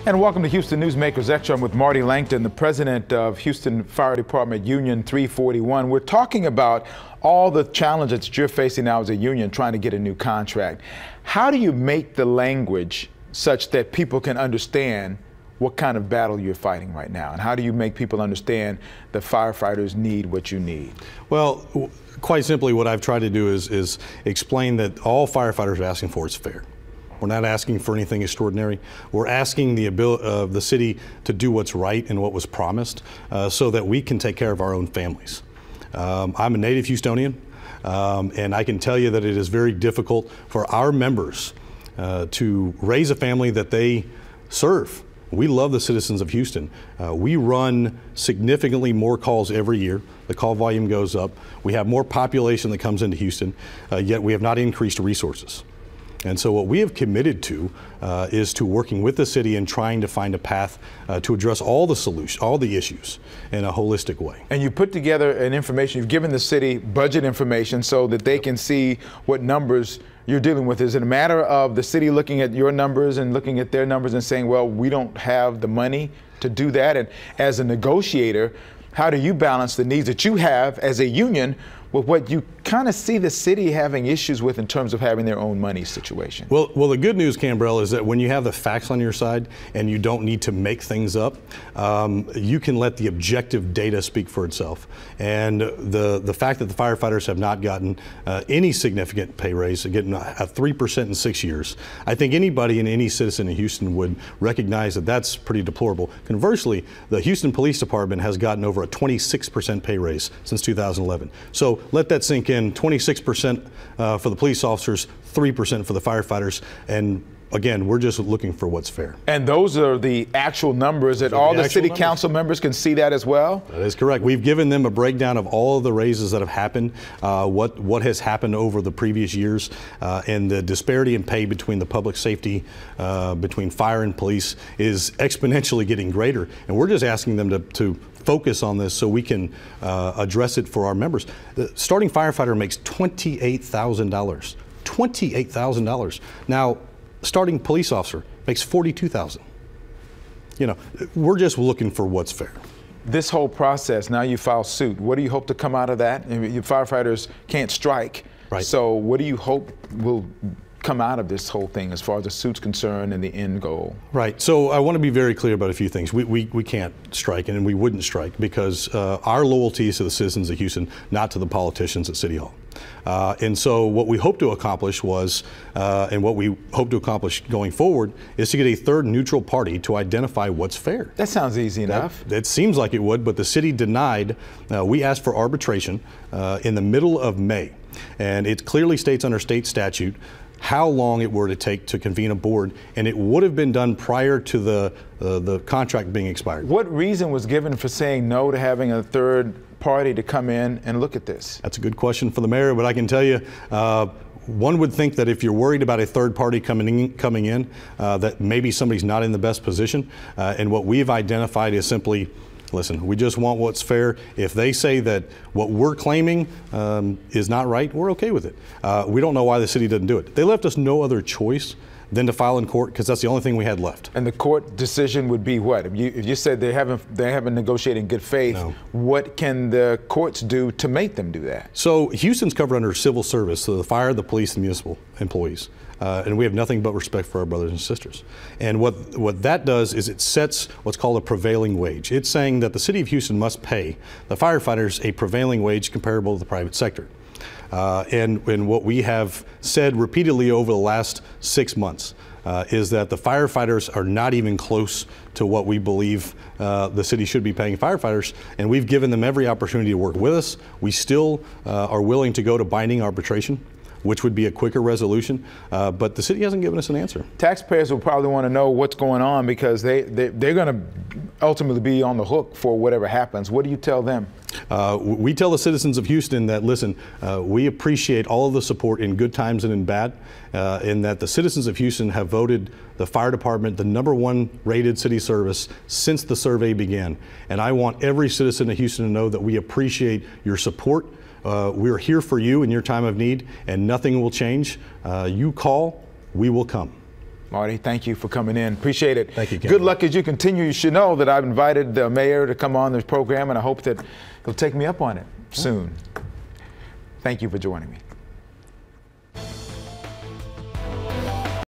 And welcome to Houston Newsmakers Extra. I'm with Marty Lancton, the president of Houston Fire Department Union 341. We're talking about all the challenges that you're facing now as a union trying to get a new contract. How do you make the language such that people can understand what kind of battle you're fighting right now? And how do you make people understand that firefighters need what you need? Well, quite simply, what I've tried to do is explain that all firefighters are asking for is fair. We're not asking for anything extraordinary. We're asking the ability of the city to do what's right and what was promised so that we can take care of our own families. I'm a native Houstonian, and I can tell you that it is very difficult for our members to raise a family that they serve. We love the citizens of Houston. We run significantly more calls every year. The call volume goes up. We have more population that comes into Houston, yet we have not increased resources. And so what we have committed to is to working with the city and trying to find a path to address all the solutions, all the issues in a holistic way. And you put together an information, you've given the city budget information so that they can see what numbers you're dealing with. Is it a matter of the city looking at your numbers and looking at their numbers and saying, well, we don't have the money to do that? And as a negotiator, how do you balance the needs that you have as a union with what you kind of see the city having issues with in terms of having their own money situation? Well, the good news, Cambrell, is that when you have the facts on your side and you don't need to make things up, you can let the objective data speak for itself. And the fact that the firefighters have not gotten any significant pay raise, getting a 3% in 6 years, I think anybody and any citizen in Houston would recognize that that's pretty deplorable. Conversely, the Houston Police Department has gotten over a 26% pay raise since 2011. So let that sink in. 26% for the police officers, 3% for the firefighters, and again, we're just looking for what's fair. And those are the actual numbers that all the city council members can see that as well? That is correct. We've given them a breakdown of all of the raises that have happened, what has happened over the previous years, and the disparity in pay between the public safety, between fire and police is exponentially getting greater. And we're just asking them to focus on this so we can address it for our members. The starting firefighter makes $28,000. $28,000. Now, starting police officer makes $42,000. You know, we're just looking for what's fair. This whole process, now you file suit. What do you hope to come out of that? Your firefighters can't strike. Right. So what do you hope will come out of this whole thing as far as the suit's concerned and the end goal? Right. So I want to be very clear about a few things. We can't strike, and we wouldn't strike because our loyalty is to the citizens of Houston, not to the politicians at City Hall. And so what we hope to accomplish was, and what we hope to accomplish going forward, is to get a third neutral party to identify what's fair. That sounds easy enough. It seems like it would, but the city denied. We asked for arbitration in the middle of May, and it clearly states under state statute how long it were to take to convene a board, and it would have been done prior to the contract being expired. What reason was given for saying no to having a third party to come in and look at this? That's a good question for the mayor, but I can tell you, one would think that if you're worried about a third party coming in, that maybe somebody's not in the best position, and what we've identified is simply, listen, we just want what's fair. If they say that what we're claiming is not right, we're okay with it. We don't know why the city doesn't do it. They left us no other choice than to file in court because that's the only thing we had left. And the court decision would be what? If you said they haven't negotiated in good faith, no. What can the courts do to make them do that? So Houston's covered under civil service, so the fire, the police, and municipal employees. And we have nothing but respect for our brothers and sisters. And what that does is it sets what's called a prevailing wage. It's saying that the city of Houston must pay the firefighters a prevailing wage comparable to the private sector. And what we have said repeatedly over the last 6 months is that the firefighters are not even close to what we believe the city should be paying firefighters, and we've given them every opportunity to work with us. We still are willing to go to binding arbitration, which would be a quicker resolution, but the city hasn't given us an answer. Taxpayers will probably want to know what's going on because they're going to ultimately be on the hook for whatever happens. What do you tell them? We tell the citizens of Houston that, listen, we appreciate all of the support in good times and in bad, and that the citizens of Houston have voted the fire department the #1 rated city service since the survey began. And I want every citizen of Houston to know that we appreciate your support. We're here for you in your time of need, and nothing will change. You call, we will come. Marty, thank you for coming in. Appreciate it. Thank you, Ken. Good luck as you continue. You should know that I've invited the mayor to come on this program, and I hope that he'll take me up on it soon. Thank you for joining me.